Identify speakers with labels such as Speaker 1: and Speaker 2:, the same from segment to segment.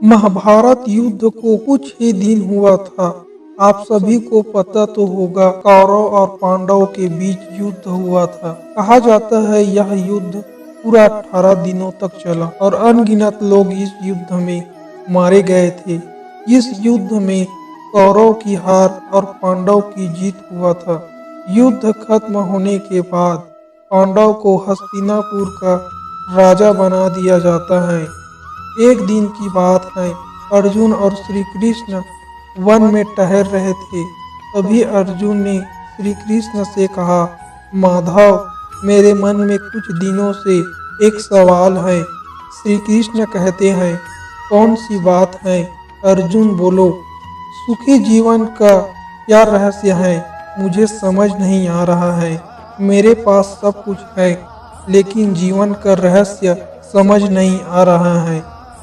Speaker 1: महाभारत युद्ध को कुछ ही दिन हुआ था। आप सभी को पता तो होगा, कौरव और पांडवों के बीच युद्ध हुआ था। कहा जाता है यह युद्ध पूरा 18 दिनों तक चला और अनगिनत लोग इस युद्ध में मारे गए थे। इस युद्ध में कौरव की हार और पांडव की जीत हुआ था। युद्ध खत्म होने के बाद पांडव को हस्तिनापुर का राजा बना दिया जाता है। एक दिन की बात है, अर्जुन और श्री कृष्ण वन में टहल रहे थे। तभी अर्जुन ने श्री कृष्ण से कहा, माधव, मेरे मन में कुछ दिनों से एक सवाल है। श्री कृष्ण कहते हैं, कौन सी बात है? अर्जुन बोलो, सुखी जीवन का क्या रहस्य है? मुझे समझ नहीं आ रहा है। मेरे पास सब कुछ है, लेकिन जीवन का रहस्य समझ नहीं आ रहा है।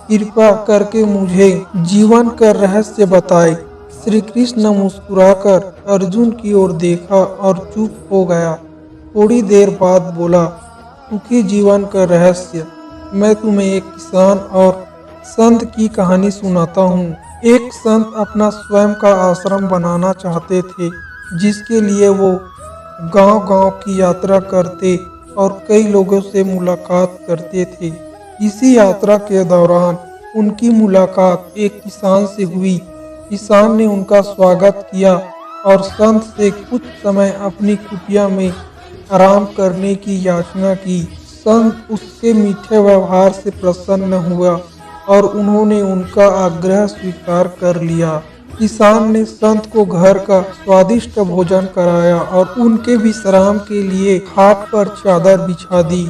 Speaker 1: कृपा करके मुझे जीवन का रहस्य बताए। श्री कृष्ण मुस्कुराकर अर्जुन की ओर देखा और चुप हो गया। थोड़ी देर बाद बोला, सुखी जीवन का रहस्य, मैं तुम्हें एक किसान और संत की कहानी सुनाता हूँ। एक संत अपना स्वयं का आश्रम बनाना चाहते थे, जिसके लिए वो गांव-गांव की यात्रा करते और कई लोगों से मुलाकात करते थे। इसी यात्रा के दौरान उनकी मुलाकात एक किसान से हुई। किसान ने उनका स्वागत किया और संत से कुछ समय अपनी कुटिया में आराम करने की याचना की। संत उसके मीठे व्यवहार से प्रसन्न हुआ और उन्होंने उनका आग्रह स्वीकार कर लिया। किसान ने संत को घर का स्वादिष्ट भोजन कराया और उनके विश्राम के लिए खाट पर चादर बिछा दी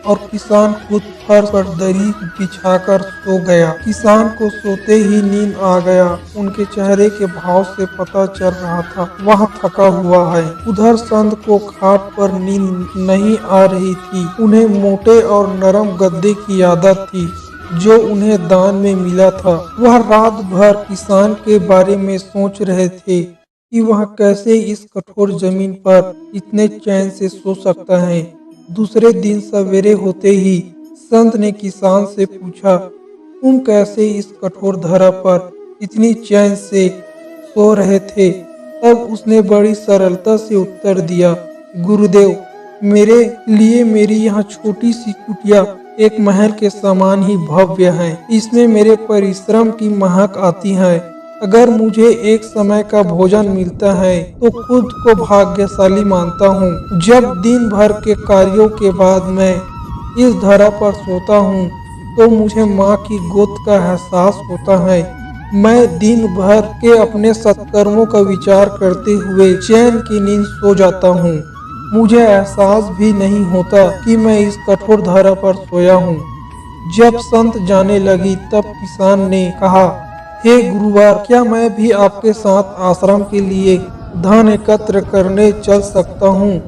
Speaker 1: और किसान खुद फर्श पर दरी बिछाकर सो गया। किसान को सोते ही नींद आ गया। उनके चेहरे के भाव से पता चल रहा था वह थका हुआ है। उधर संत को खाट पर नींद नहीं आ रही थी। उन्हें मोटे और नरम गद्दे की आदत थी जो उन्हें दान में मिला था। वह रात भर किसान के बारे में सोच रहे थे कि वह कैसे इस कठोर जमीन पर इतने चैन से सो सकता है। दूसरे दिन सवेरे होते ही संत ने किसान से पूछा, तुम कैसे इस कठोर धरा पर इतनी चैन से सो रहे थे? तब उसने बड़ी सरलता से उत्तर दिया, गुरुदेव, मेरे लिए मेरी यह छोटी सी कुटिया एक महल के समान ही भव्य है। इसमें मेरे परिश्रम की महक आती है। अगर मुझे एक समय का भोजन मिलता है तो खुद को भाग्यशाली मानता हूँ। जब दिन भर के कार्यों के बाद मैं इस धरा पर सोता हूँ तो मुझे माँ की गोद का एहसास होता है। मैं दिन भर के अपने सत्कर्मों का विचार करते हुए चैन की नींद सो जाता हूँ। मुझे एहसास भी नहीं होता कि मैं इस कठोर धरा पर सोया हूँ। जब संत जाने लगी तब किसान ने कहा, हे गुरुवार, क्या मैं भी आपके साथ आश्रम के लिए धन एकत्र करने चल सकता हूँ?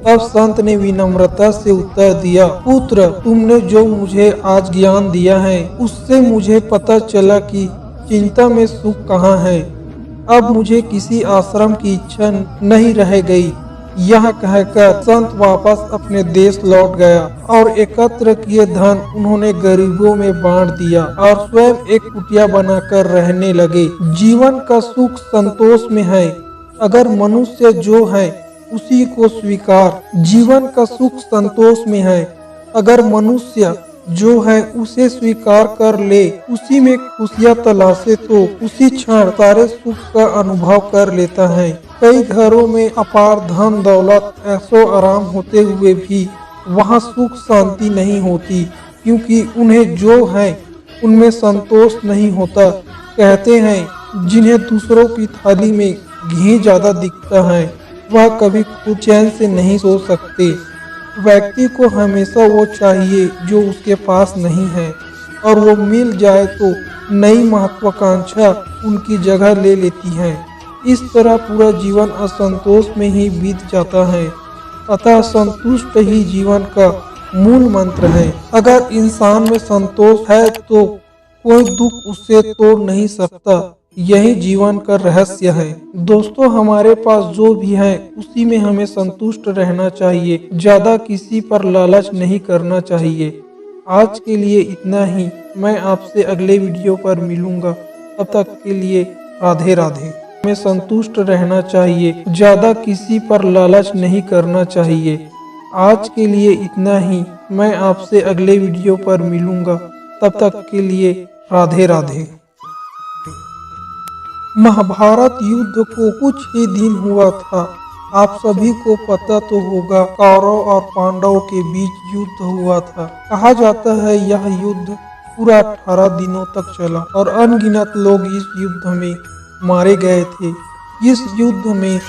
Speaker 1: तब संत ने विनम्रता से उत्तर दिया, पुत्र, तुमने जो मुझे आज ज्ञान दिया है उससे मुझे पता चला कि चिंता में सुख कहाँ है। अब मुझे किसी आश्रम की इच्छा नहीं रह गई। यह कहकर संत वापस अपने देश लौट गया और एकत्र किए धन उन्होंने गरीबों में बांट दिया और स्वयं एक कुटिया बनाकर रहने लगे। जीवन का सुख संतोष में है। अगर मनुष्य जो है उसी को स्वीकार। जीवन का सुख संतोष में है। अगर मनुष्य जो है उसे स्वीकार कर ले, उसी में खुशियाँ तलाशे तो उसी क्षण सारे सुख का अनुभव कर लेता है। कई घरों में अपार धन दौलत ऐशो आराम होते हुए भी वहाँ सुख शांति नहीं होती, क्योंकि उन्हें जो है उनमें संतोष नहीं होता। कहते हैं, जिन्हें दूसरों की थाली में घी ज्यादा दिखता है वह कभी खुद चैन से नहीं सो सकते। व्यक्ति को हमेशा वो चाहिए जो उसके पास नहीं है, और वो मिल जाए तो नई महत्वाकांक्षा उनकी जगह ले लेती है। इस तरह पूरा जीवन असंतोष में ही बीत जाता है। अतः संतुष्ट ही जीवन का मूल मंत्र है। अगर इंसान में संतोष है तो कोई दुख उससे तोड़ नहीं सकता। यही जीवन का रहस्य है। दोस्तों, हमारे पास जो भी है उसी में हमें संतुष्ट रहना चाहिए। ज्यादा किसी पर लालच नहीं करना चाहिए। आज के लिए इतना ही। मैं आपसे अगले वीडियो पर मिलूंगा। तब तक के लिए राधे राधे। हमें संतुष्ट रहना चाहिए, ज्यादा किसी पर लालच नहीं करना चाहिए। आज के लिए इतना ही। मैं आपसे अगले वीडियो पर मिलूंगा। तब तक के लिए राधे राधे। महाभारत युद्ध को कुछ ही दिन हुआ था। आप सभी को पता तो होगा, कौरव और पांडवों के बीच युद्ध हुआ था। कहा जाता है यह युद्ध पूरा 18 दिनों तक चला और अनगिनत लोग इस युद्ध में मारे गए थे। इस युद्ध में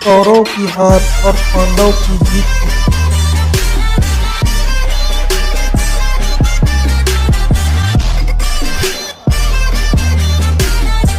Speaker 1: कौरव की हार और पांडव की जीत